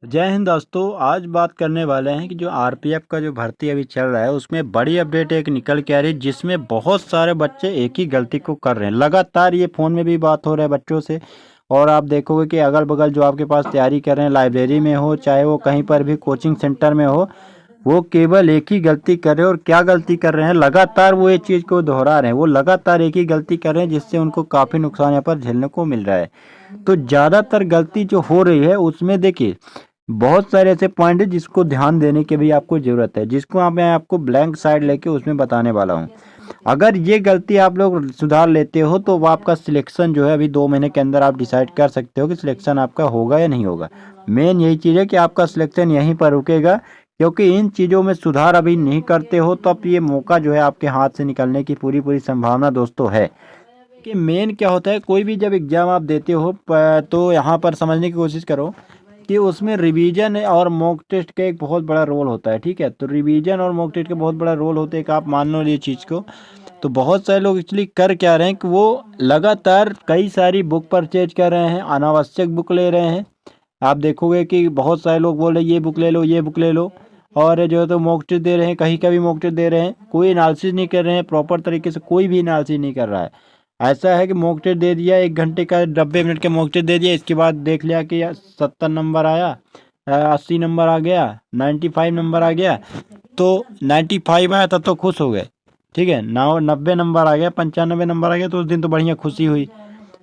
जय हिंद दोस्तों। आज बात करने वाले हैं कि जो आरपीएफ का जो भर्ती अभी चल रहा है उसमें बड़ी अपडेट एक निकल के आ रही है, जिसमें बहुत सारे बच्चे एक ही गलती को कर रहे हैं। लगातार ये फ़ोन में भी बात हो रहा है बच्चों से, और आप देखोगे कि अगल बगल जो आपके पास तैयारी कर रहे हैं, लाइब्रेरी में हो चाहे वो कहीं पर भी कोचिंग सेंटर में हो, वो केवल एक ही गलती कर रहे हैं। और क्या गलती कर रहे हैं, लगातार वो ये चीज़ को दोहरा रहे हैं। वो लगातार एक ही गलती कर रहे हैं, जिससे उनको काफ़ी नुकसान यहाँ पर झेलने को मिल रहा है। तो ज़्यादातर गलती जो हो रही है उसमें देखिए बहुत सारे ऐसे पॉइंट है जिसको ध्यान देने की भी आपको ज़रूरत है, जिसको मैं आपको ब्लैंक साइड लेके उसमें बताने वाला हूँ। अगर ये गलती आप लोग सुधार लेते हो तो वो आपका सिलेक्शन जो है अभी 2 महीने के अंदर आप डिसाइड कर सकते हो कि सिलेक्शन आपका होगा या नहीं होगा। मेन यही चीज़ है कि आपका सिलेक्शन यहीं पर रुकेगा, क्योंकि इन चीज़ों में सुधार अभी नहीं करते हो तो अब ये मौका जो है आपके हाथ से निकलने की पूरी पूरी संभावना दोस्तों है। कि मेन क्या होता है, कोई भी जब एग्ज़ाम आप देते हो तो यहाँ पर समझने की कोशिश करो कि उसमें रिवीजन और मॉक टेस्ट का एक बहुत बड़ा रोल होता है। ठीक है, तो रिवीजन और मॉक टेस्ट का बहुत बड़ा रोल होता है, कि आप मान लो ये चीज़ को। तो बहुत सारे लोग एक्चुअली कर क्या रहे हैं कि वो लगातार कई सारी बुक परचेज कर रहे हैं, अनावश्यक बुक ले रहे हैं। आप देखोगे कि बहुत सारे लोग बोल रहे हैं ये बुक ले लो, ये बुक ले लो, और जो है तो मॉक टेस्ट दे रहे हैं, कहीं का भी मॉक टेस्ट दे रहे हैं, कोई एनालिसिस नहीं कर रहे हैं प्रॉपर तरीके से, कोई भी एनालिसिस नहीं कर रहा है। ऐसा है कि मॉक टेस्ट दे दिया, 1 घंटे का 90 मिनट का मॉक टेस्ट दे दिया, इसके बाद देख लिया कि 70 नंबर आया, 80 नंबर आ गया, 95 नंबर आ गया। तो 95 आया तब तो खुश हो गए, ठीक है ना। 90 नंबर आ गया, 95 नंबर आ गया, तो उस दिन तो बढ़िया खुशी हुई।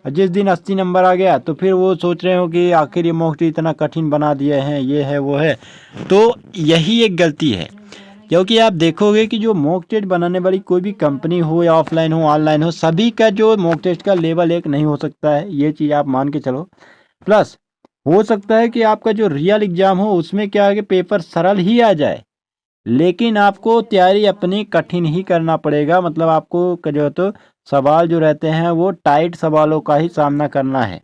और जिस दिन 80 नंबर आ गया तो फिर वो सोच रहे हो कि आखिर ये मॉक टेस्ट इतना कठिन बना दिए हैं, ये है वो है। तो यही एक गलती है, क्योंकि आप देखोगे कि जो मॉक टेस्ट बनाने वाली कोई भी कंपनी हो या ऑफलाइन हो ऑनलाइन हो, सभी का जो मॉक टेस्ट का लेवल एक नहीं हो सकता है, ये चीज़ आप मान के चलो। प्लस हो सकता है कि आपका जो रियल एग्ज़ाम हो उसमें क्या है कि पेपर सरल ही आ जाए, लेकिन आपको तैयारी अपनी कठिन ही करना पड़ेगा। मतलब आपको जो है तो सवाल जो रहते हैं वो टाइट सवालों का ही सामना करना है।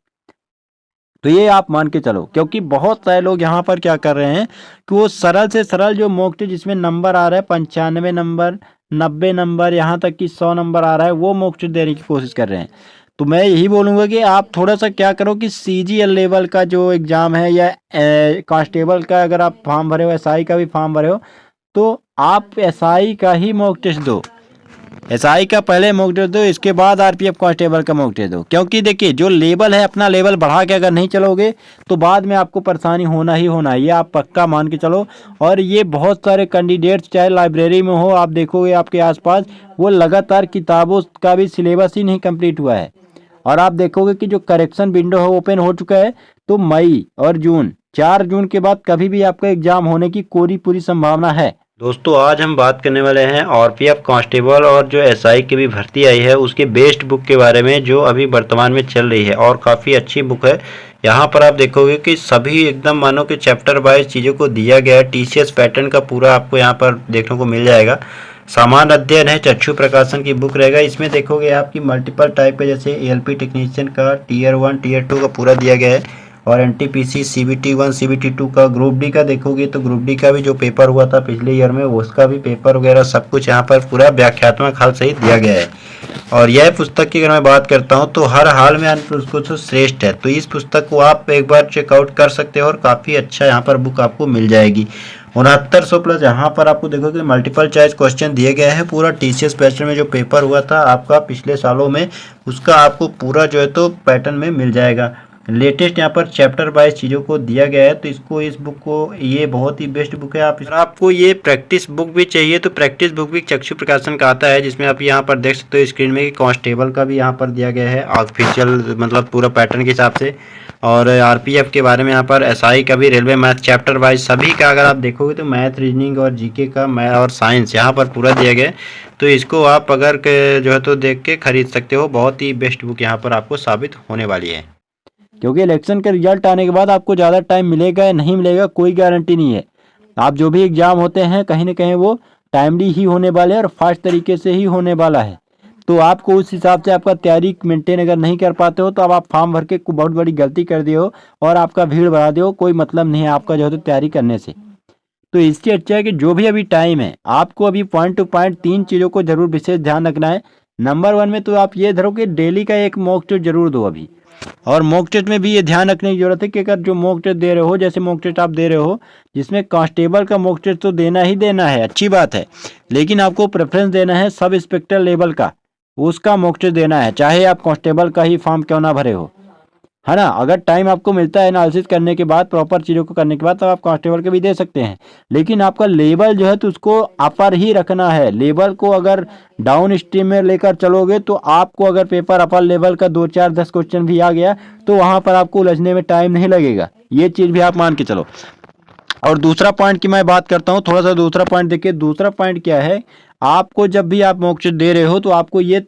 तो ये आप मान के चलो, क्योंकि बहुत सारे लोग यहाँ पर क्या कर रहे हैं कि वो सरल से सरल जो मॉक टेस्ट जिसमें नंबर आ रहा है 95 नंबर, 90 नंबर, यहाँ तक कि 100 नंबर आ रहा है, वो मॉक टेस्ट देने की कोशिश कर रहे हैं। तो मैं यही बोलूँगा कि आप थोड़ा सा क्या करो कि सीजीएल लेवल का जो एग्ज़ाम है या कांस्टेबल का अगर आप फॉर्म भरे हो, एसआई का भी फॉर्म भरे हो, तो आप एसआई का ही मॉक टेस्ट दो। एसआई का पहले मॉक टेस्ट दो, इसके बाद आरपीएफ कांस्टेबल का मॉक टेस्ट दो। क्योंकि देखिए जो लेवल है अपना लेवल बढ़ा के अगर नहीं चलोगे तो बाद में आपको परेशानी होना ही होना है, ये आप पक्का मान के चलो। और ये बहुत सारे कैंडिडेट्स चाहे लाइब्रेरी में हो, आप देखोगे आपके आसपास वो लगातार किताबों का भी सिलेबस ही नहीं कंप्लीट हुआ है। और आप देखोगे कि जो करेक्शन विंडो है ओपन हो चुका है, तो मई और जून, 4 जून के बाद कभी भी आपका एग्जाम होने की पूरी पूरी संभावना है। दोस्तों आज हम बात करने वाले हैं आरपीएफ कांस्टेबल और जो एसआई की भी भर्ती आई है उसके बेस्ट बुक के बारे में, जो अभी वर्तमान में चल रही है और काफ़ी अच्छी बुक है। यहाँ पर आप देखोगे कि सभी एकदम मानो कि चैप्टर वाइज चीज़ों को दिया गया है। टीसीएस पैटर्न का पूरा आपको यहाँ पर देखने को मिल जाएगा। सामान्य अध्ययन है, चक्षु प्रकाशन की बुक रहेगा। इसमें देखोगे आपकी मल्टीपल टाइप के जैसे एएलपी टेक्नीशियन का टीयर 1 टीयर 2 का पूरा दिया गया है, और एनटीपीसी सीबीटी 1 सीबीटी 2 का, ग्रुप डी का देखोगे तो ग्रुप डी का भी जो पेपर हुआ था पिछले ईयर में उसका भी पेपर वगैरह सब कुछ यहाँ पर पूरा व्याख्यात्मक हाल सहित दिया गया है। और यह पुस्तक की अगर मैं बात करता हूँ तो हर हाल में उसको तो श्रेष्ठ है। तो इस पुस्तक को आप एक बार चेकआउट कर सकते हो और काफ़ी अच्छा यहाँ पर बुक आपको मिल जाएगी। 6900 प्लस यहाँ पर आपको देखोगे मल्टीपल चॉइस क्वेश्चन दिए गए हैं। पूरा टीसीएस पैटर्न में जो पेपर हुआ था आपका पिछले सालों में, उसका आपको पूरा जो है तो पैटर्न में मिल जाएगा। लेटेस्ट यहाँ पर चैप्टर वाइज चीज़ों को दिया गया है। तो इसको, इस बुक को, ये बहुत ही बेस्ट बुक है। आपको ये प्रैक्टिस बुक भी चाहिए तो प्रैक्टिस बुक भी चक्षु प्रकाशन का आता है, जिसमें आप यहाँ पर देख सकते हो स्क्रीन में कि कांस्टेबल का भी यहाँ पर दिया गया है ऑफिशियल, मतलब पूरा पैटर्न के हिसाब से। और आरपीएफ के बारे में यहाँ पर, एसआई का भी, रेलवे मैथ चैप्टर वाइज सभी का अगर आप देखोगे तो मैथ, रीजनिंग और जीके का, मैथ और साइंस यहाँ पर पूरा दिया गया है। तो इसको आप अगर जो है तो देख के खरीद सकते हो। बहुत ही बेस्ट बुक यहाँ पर आपको साबित होने वाली है, क्योंकि इलेक्शन के रिजल्ट आने के बाद आपको ज़्यादा टाइम मिलेगा या नहीं मिलेगा कोई गारंटी नहीं है। आप जो भी एग्ज़ाम होते हैं कहीं ना कहीं वो टाइमली ही होने वाले हैं और फास्ट तरीके से ही होने वाला है। तो आपको उस हिसाब से आपका तैयारी मेंटेन अगर नहीं कर पाते हो तो अब आप फॉर्म भर के बहुत बड़ी गलती कर दिए हो और आपका भीड़ बढ़ा दिए हो, कोई मतलब नहीं है आपका जो है तो तैयारी करने से। तो इससे अच्छा है कि जो भी अभी टाइम है आपको अभी पॉइंट टू पॉइंट 3 चीज़ों को जरूर विशेष ध्यान रखना है। नंबर 1 में तो आप ये धरो कि डेली का एक मॉक टेस्ट जरूर दो। अभी और मॉक टेस्ट में भी ये ध्यान रखने की जरूरत है कि अगर जो मॉक टेस्ट दे रहे हो, जैसे मॉक टेस्ट आप दे रहे हो जिसमें कांस्टेबल का मॉक टेस्ट तो देना ही देना है, अच्छी बात है, लेकिन आपको प्रेफरेंस देना है सब इंस्पेक्टर लेवल का, उसका मॉक टेस्ट देना है, चाहे आप कांस्टेबल का ही फॉर्म क्यों ना भरे हो, है ना। अगर टाइम आपको मिलता है एनालिसिस करने के बाद, प्रॉपर चीज़ों को करने के बाद, तब आप कांस्टेबल के भी दे सकते हैं, लेकिन आपका लेवल जो है तो उसको अपर ही रखना है। लेवल को अगर डाउन स्ट्रीम में लेकर चलोगे तो आपको अगर पेपर अपर लेवल का 2 4 10 क्वेश्चन भी आ गया तो वहाँ पर आपको उलझने में टाइम नहीं लगेगा, ये चीज़ भी आप मान के चलो। और दूसरा पॉइंट की मैं बात करता हूँ, थोड़ा सा दूसरा पॉइंट देखिए। दूसरा पॉइंट क्या है, आपको जब भी आप मॉक टेस्ट दे रहे हो तो आपको ये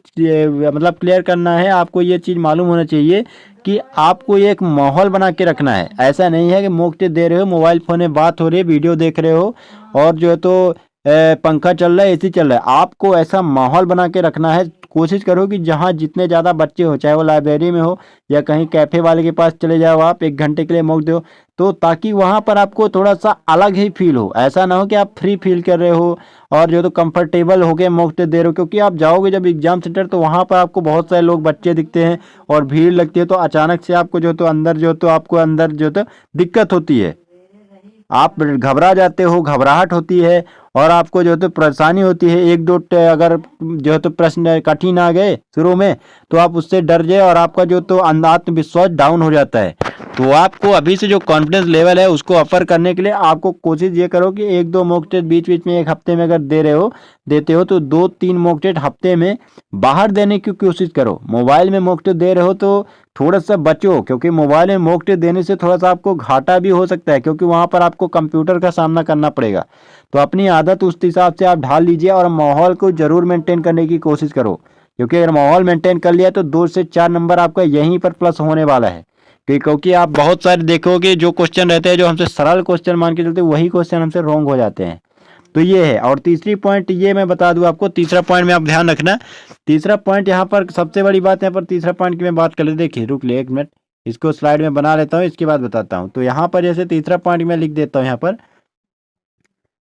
मतलब क्लियर करना है, आपको ये चीज़ मालूम होना चाहिए कि आपको एक माहौल बना के रखना है। ऐसा नहीं है कि मॉक टेस्ट दे रहे हो, मोबाइल फ़ोन में बात हो रही है, वीडियो देख रहे हो और जो है तो पंखा चल रहा है, एसी चल रहा है। आपको ऐसा माहौल बना के रखना है। कोशिश करो कि जहाँ जितने ज़्यादा बच्चे हो, चाहे वो लाइब्रेरी में हो या कहीं कैफ़े वाले के पास चले जाओ, आप 1 घंटे के लिए मॉक दो, तो ताकि वहाँ पर आपको थोड़ा सा अलग ही फील हो। ऐसा ना हो कि आप फ्री फील कर रहे हो और जो तो कंफर्टेबल हो गए मॉक टेस्ट दे रहे हो, क्योंकि आप जाओगे जब एग्जाम सेंटर तो वहाँ पर आपको बहुत सारे लोग बच्चे दिखते हैं और भीड़ लगती है, तो अचानक से आपको जो तो अंदर जो तो आपको अंदर जो तो दिक्कत होती है, आप घबरा जाते हो, घबराहट होती है और आपको जो है तो परेशानी होती है। 1 2 अगर जो है तो प्रश्न कठिन आ गए शुरू में तो आप उससे डर जाए और आपका जो तो आत्मविश्वास डाउन हो जाता है। तो आपको अभी से जो कॉन्फिडेंस लेवल है उसको अपर करने के लिए आपको कोशिश ये करो कि 1 2 मॉक टेस्ट बीच बीच में 1 हफ्ते में अगर देते हो तो 2 3 मॉक टेस्ट हफ्ते में बाहर देने की कोशिश करो। मोबाइल में मॉक टेस्ट दे रहे हो तो थोड़ा सा बचो, क्योंकि मोबाइल में मॉक टेस्ट देने से थोड़ा सा आपको घाटा भी हो सकता है, क्योंकि वहाँ पर आपको कंप्यूटर का सामना करना पड़ेगा। तो अपनी आदत उस हिसाब से आप ढाल लीजिए और माहौल को ज़रूर मेंटेन करने की कोशिश करो, क्योंकि अगर माहौल मेंटेन कर लिया तो 2 से 4 नंबर आपका यहीं पर प्लस होने वाला है। क्योंकि आप बहुत सारे देखोगे जो क्वेश्चन रहते हैं जो हमसे सरल क्वेश्चन मान के चलते वही क्वेश्चन हमसे रॉन्ग हो जाते हैं। तो ये है। और तीसरी पॉइंट ये मैं बता दूं आपको, तीसरा पॉइंट में आप ध्यान रखना। तीसरा पॉइंट यहाँ पर सबसे बड़ी बात, यहाँ पर तीसरा पॉइंट की मैं बात कर लेते, देखिए रुक ले 1 मिनट, इसको स्लाइड में बना लेता हूँ, इसके बाद बताता हूँ। तो यहाँ पर जैसे तीसरा पॉइंट मैं लिख देता हूँ यहाँ पर,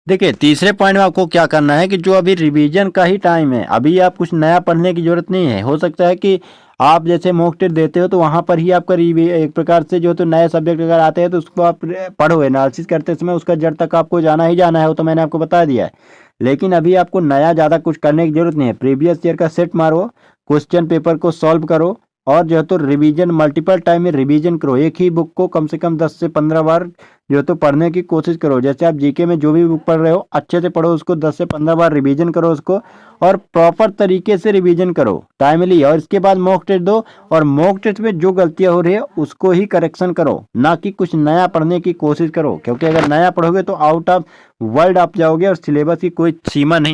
देखिए तीसरे पॉइंट में आपको क्या करना है कि जो अभी रिवीजन का ही टाइम है, अभी आप कुछ नया पढ़ने की जरूरत नहीं है। हो सकता है कि आप जैसे मॉक टेस्ट देते हो तो वहाँ पर ही आपका एक प्रकार से जो तो नए सब्जेक्ट अगर आते हैं तो उसको आप पढ़ो, एनालिसिस करते समय उसका जड़ तक आपको जाना ही जाना है, वो तो मैंने आपको बता दिया है। लेकिन अभी आपको नया ज़्यादा कुछ करने की जरूरत नहीं है। प्रीवियस ईयर का सेट मारो, क्वेश्चन पेपर को सॉल्व करो और जो है तो रिवीजन मल्टीपल टाइम में रिवीजन करो। एक ही बुक को कम से कम 10 से 15 बार जो तो पढ़ने की कोशिश करो। जैसे आप जीके में जो भी बुक पढ़ रहे हो अच्छे से पढ़ो, उसको 10 से 15 बार रिवीजन करो उसको, और प्रॉपर तरीके से रिवीजन करो टाइमली। और इसके बाद मॉक टेस्ट दो और मॉक टेस्ट में जो गलतियां हो रही है उसको ही करेक्शन करो, ना कि कुछ नया पढ़ने की कोशिश करो। क्योंकि अगर नया पढ़ोगे तो आउट ऑफ वर्ल्ड आप जाओगे और सिलेबस की कोई सीमा नहीं